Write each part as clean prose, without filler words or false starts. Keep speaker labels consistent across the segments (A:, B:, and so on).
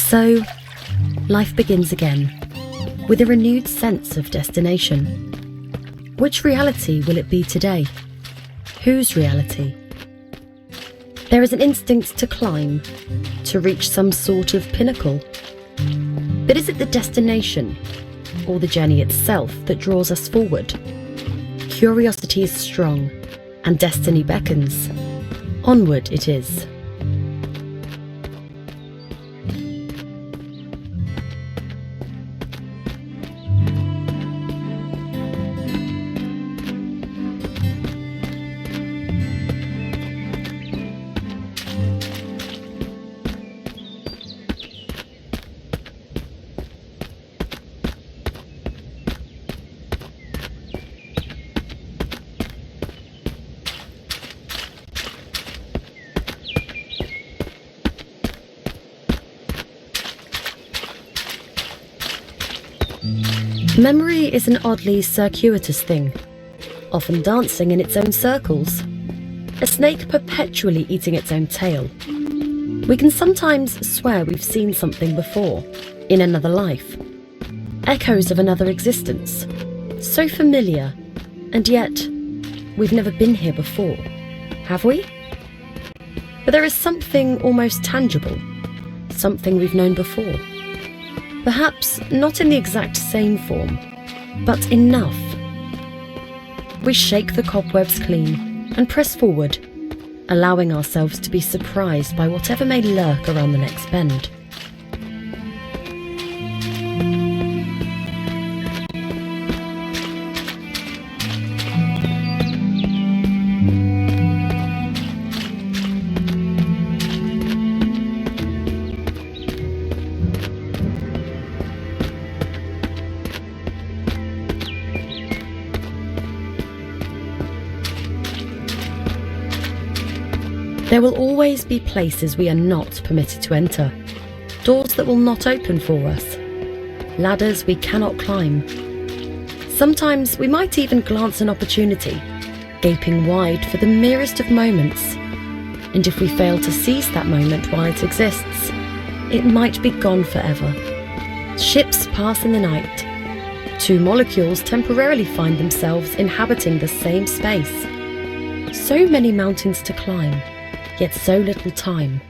A: so, life begins again, with a renewed sense of destination. Which reality will it be today? Whose reality? There is an instinct to climb, to reach some sort of pinnacle. But is it the destination, or the journey itself that draws us forward? Curiosity is strong, and destiny beckons. Onward it is. Memory is an oddly circuitous thing, often dancing in its own circles, a snake perpetually eating its own tail. We can sometimes swear we've seen something before, in another life, echoes of another existence, so familiar, and yet we've never been here before, have we? But there is something almost tangible, something we've known before. Perhaps not in the exact same form, but enough. We shake the cobwebs clean and press forward, allowing ourselves to be surprised by whatever may lurk around the next bend. There will always be places we are not permitted to enter, doors that will not open for us, ladders we cannot climb. Sometimes we might even glance an opportunity, gaping wide for the merest of moments. And if we fail to seize that moment while it exists, it might be gone forever. Ships pass in the night. Two molecules temporarily find themselves inhabiting the same space. So many mountains to climb, yet so little time.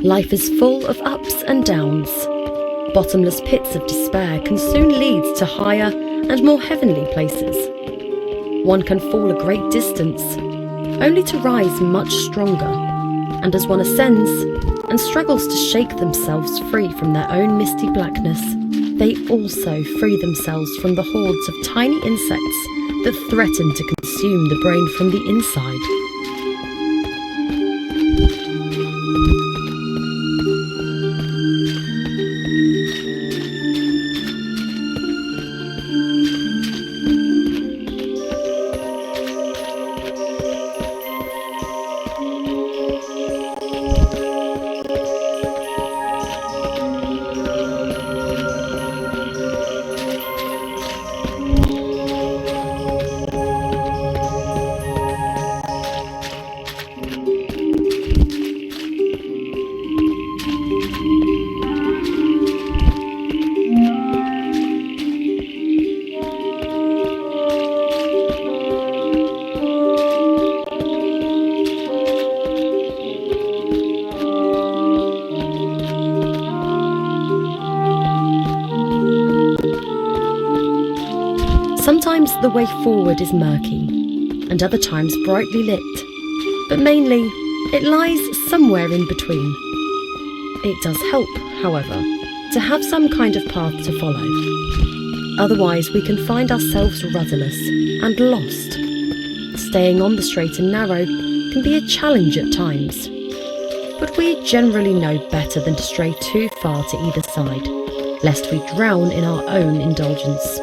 A: Life is full of ups and downs. Bottomless pits of despair can soon lead to higher and more heavenly places. One can fall a great distance, only to rise much stronger. And as one ascends and struggles to shake themselves free from their own misty blackness, they also free themselves from the hordes of tiny insects that threaten to consume the brain from the inside. Sometimes the way forward is murky, and other times brightly lit, but mainly it lies somewhere in between. It does help, however, to have some kind of path to follow. Otherwise, we can find ourselves rudderless and lost. Staying on the straight and narrow can be a challenge at times, but we generally know better than to stray too far to either side, lest we drown in our own indulgence.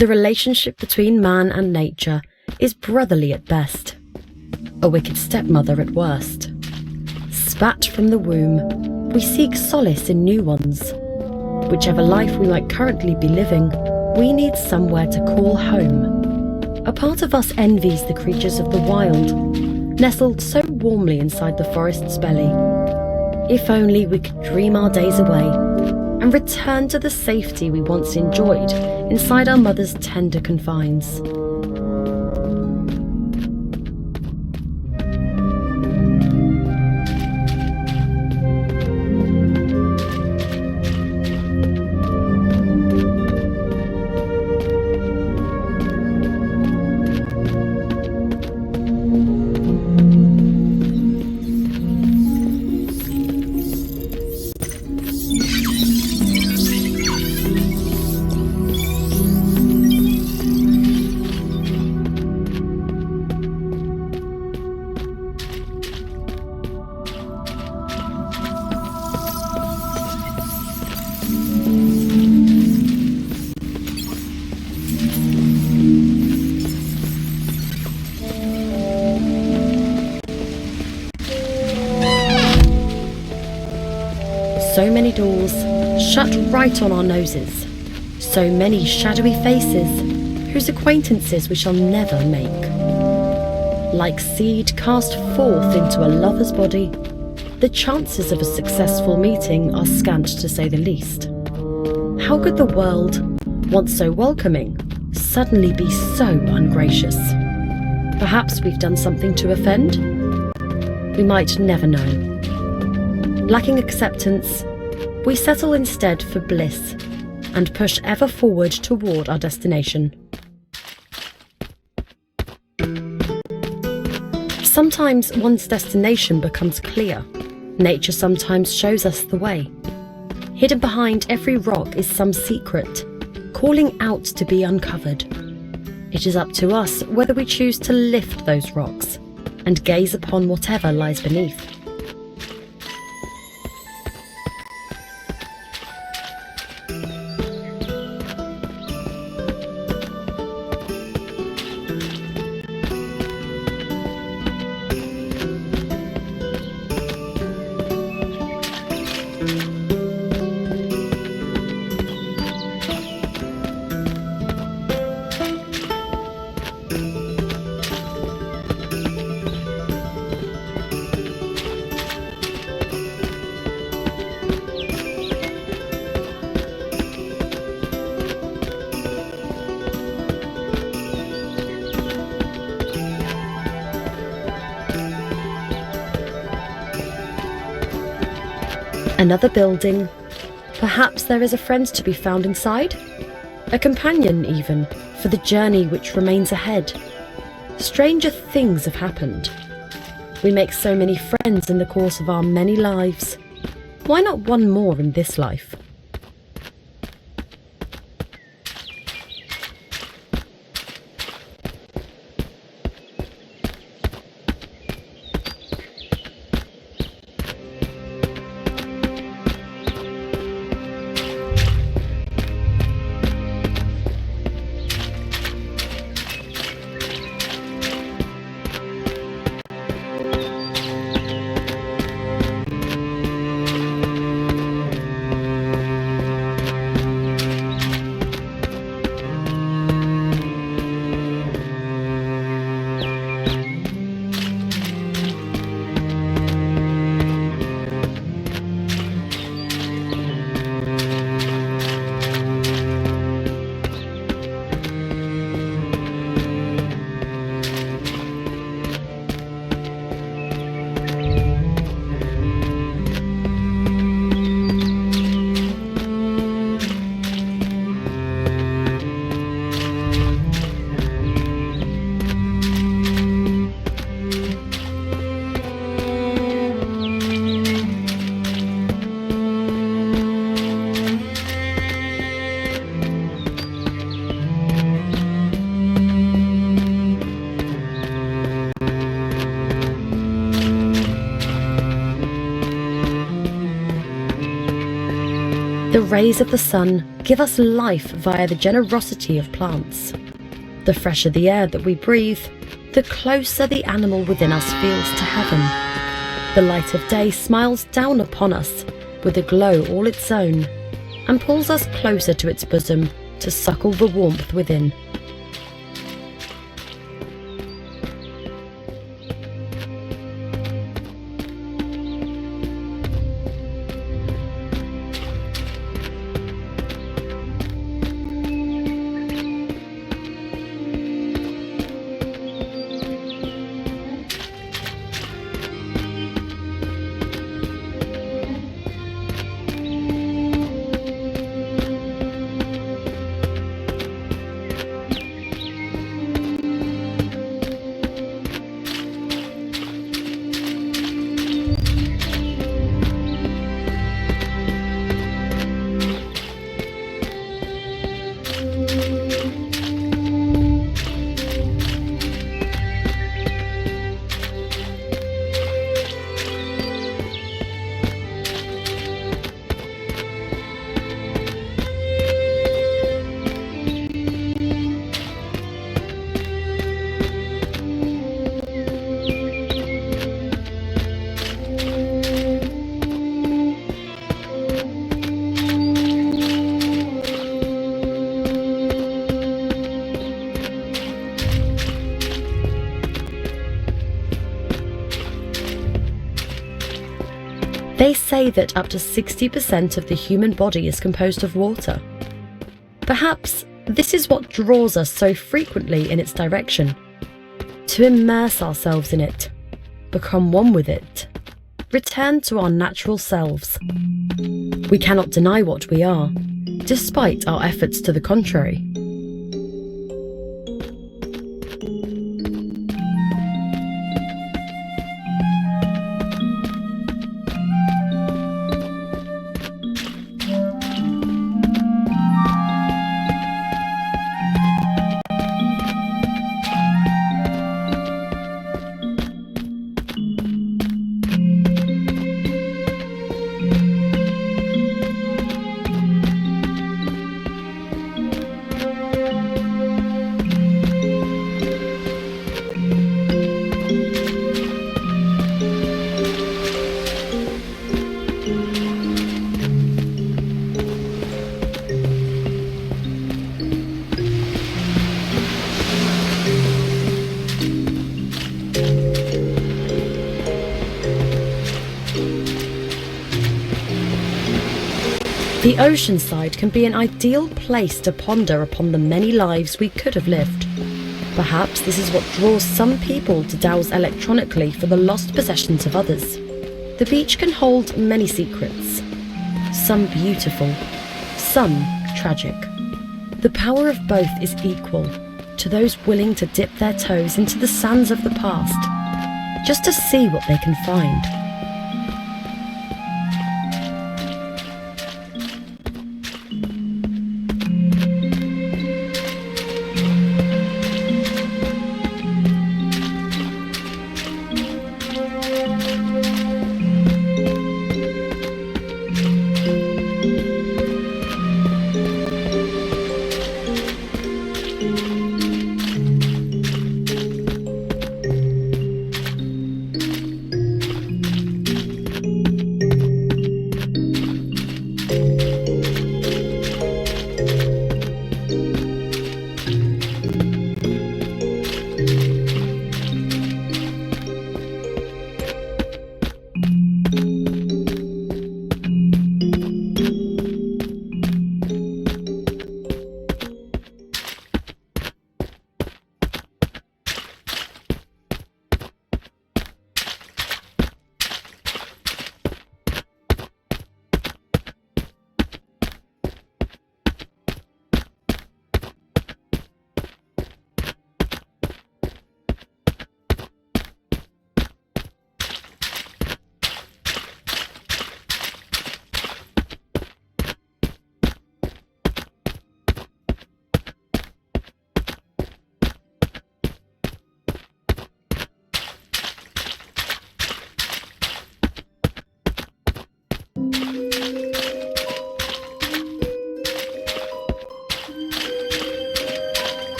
A: The relationship between man and nature is brotherly at best, a wicked stepmother at worst. Spat from the womb, we seek solace in new ones. Whichever life we might currently be living, we need somewhere to call home. A part of us envies the creatures of the wild, nestled so warmly inside the forest's belly. If only we could dream our days away and return to the safety we once enjoyed inside our mother's tender confines. So many doors shut right on our noses. So many shadowy faces whose acquaintances we shall never make. Like seed cast forth into a lover's body, the chances of a successful meeting are scant to say the least. How could the world, once so welcoming, suddenly be so ungracious? Perhaps we've done something to offend? We might never know. Lacking acceptance, we settle instead for bliss and push ever forward toward our destination. Sometimes one's destination becomes clear. Nature sometimes shows us the way. Hidden behind every rock is some secret, calling out to be uncovered. It is up to us whether we choose to lift those rocks and gaze upon whatever lies beneath. Another building. Perhaps there is a friend to be found inside? A companion, even, for the journey which remains ahead. Stranger things have happened. We make so many friends in the course of our many lives. Why not one more in this life? The rays of the sun give us life via the generosity of plants. The fresher the air that we breathe, the closer the animal within us feels to heaven. The light of day smiles down upon us with a glow all its own, and pulls us closer to its bosom to suckle the warmth within. They say that up to 60% of the human body is composed of water. Perhaps this is what draws us so frequently in its direction. To immerse ourselves in it, become one with it, return to our natural selves. We cannot deny what we are, despite our efforts to the contrary. The ocean side can be an ideal place to ponder upon the many lives we could have lived. Perhaps this is what draws some people to dowse electronically for the lost possessions of others. The beach can hold many secrets, some beautiful, some tragic. The power of both is equal to those willing to dip their toes into the sands of the past, just to see what they can find.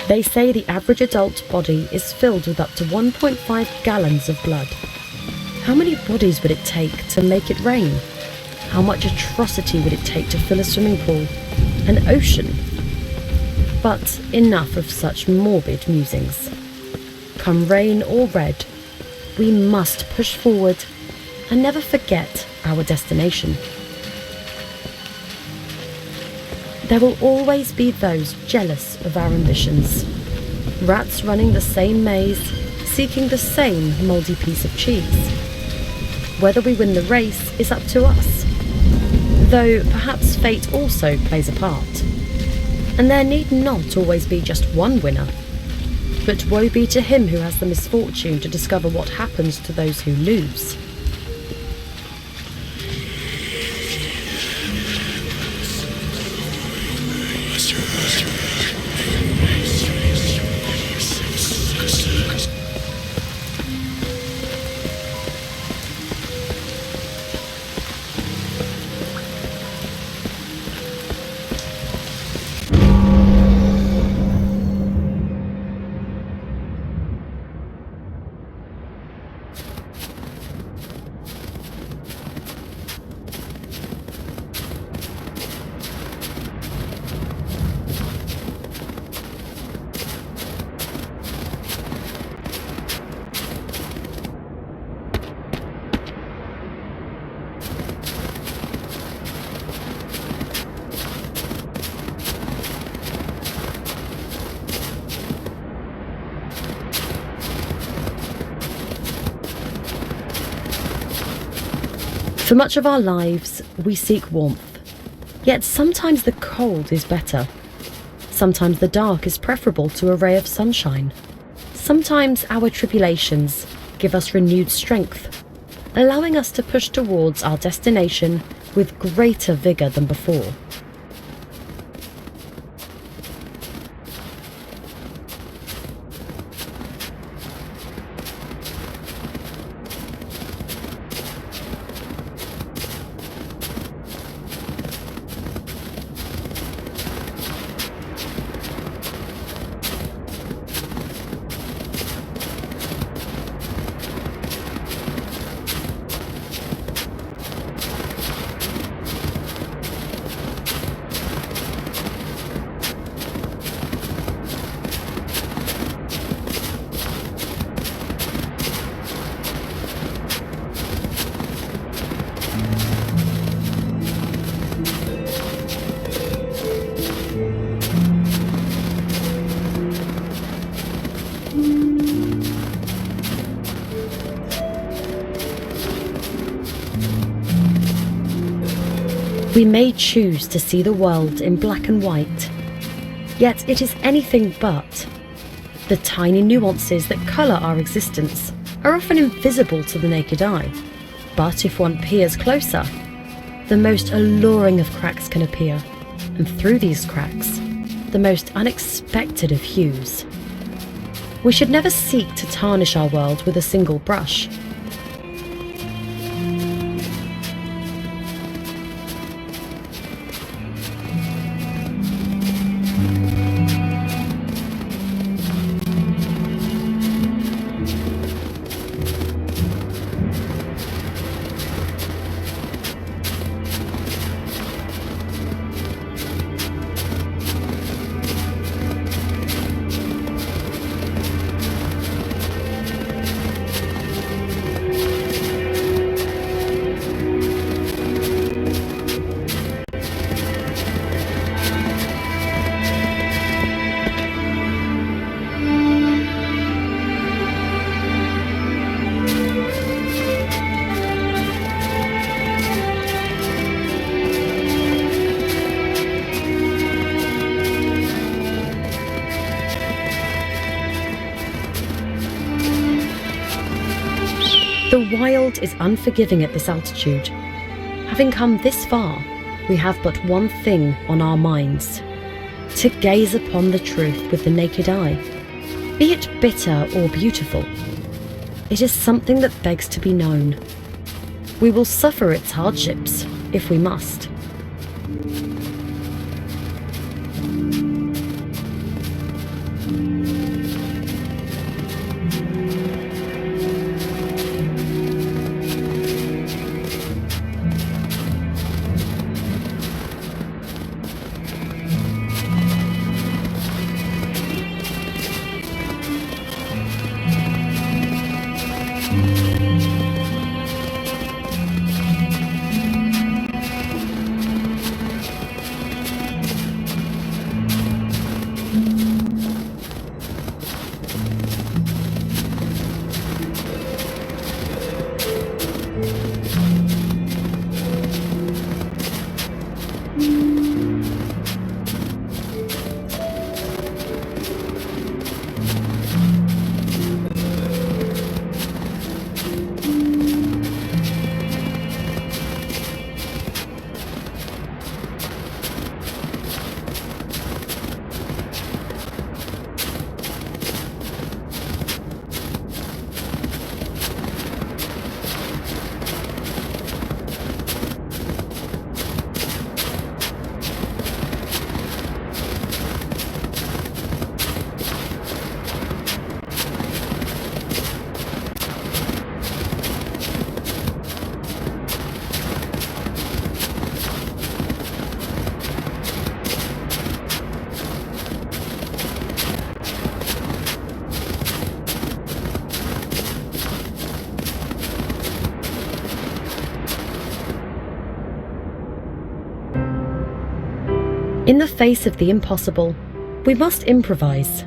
A: They say the average adult body is filled with up to 1.5 gallons of blood. How many bodies would it take to make it rain? How much atrocity would it take to fill a swimming pool, an ocean? But enough of such morbid musings. Come rain or red, we must push forward and never forget our destination. There will always be those jealous of our ambitions. Rats running the same maze, seeking the same mouldy piece of cheese. Whether we win the race is up to us, though perhaps fate also plays a part. And there need not always be just one winner, but woe be to him who has the misfortune to discover what happens to those who lose. For much of our lives, we seek warmth. Yet sometimes the cold is better. Sometimes the dark is preferable to a ray of sunshine. Sometimes our tribulations give us renewed strength, allowing us to push towards our destination with greater vigour than before. We may choose to see the world in black and white, yet it is anything but. The tiny nuances that colour our existence are often invisible to the naked eye, but if one peers closer, the most alluring of cracks can appear, and through these cracks, the most unexpected of hues. We should never seek to tarnish our world with a single brush. The wild is unforgiving at this altitude. Having come this far, we have but one thing on our minds: to gaze upon the truth with the naked eye. Be it bitter or beautiful, it is something that begs to be known. We will suffer its hardships if we must. In the face of the impossible, we must improvise.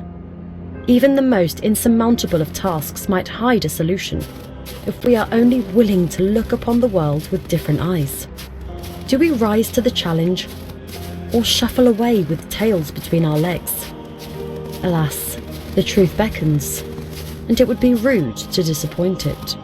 A: Even the most insurmountable of tasks might hide a solution, if we are only willing to look upon the world with different eyes. Do we rise to the challenge, or shuffle away with tails between our legs? Alas, the truth beckons, and it would be rude to disappoint it.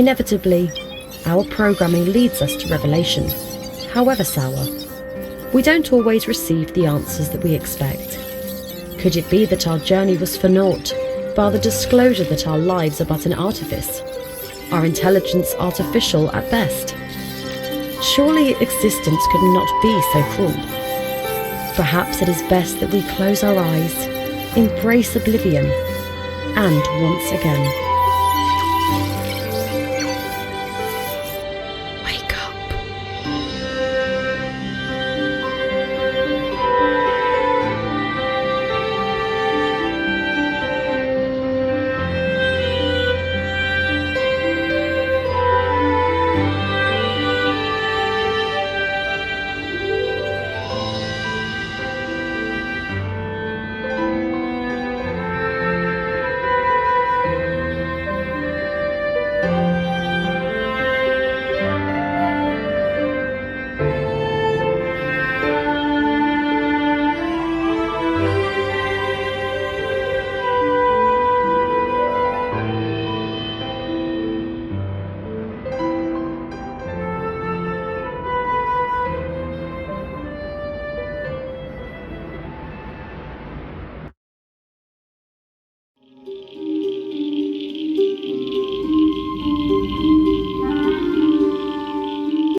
A: Inevitably, our programming leads us to revelation, however sour. We don't always receive the answers that we expect. Could it be that our journey was for naught, bar the disclosure that our lives are but an artifice, our intelligence artificial at best? Surely existence could not be so cruel. Perhaps it is best that we close our eyes, embrace oblivion, and once again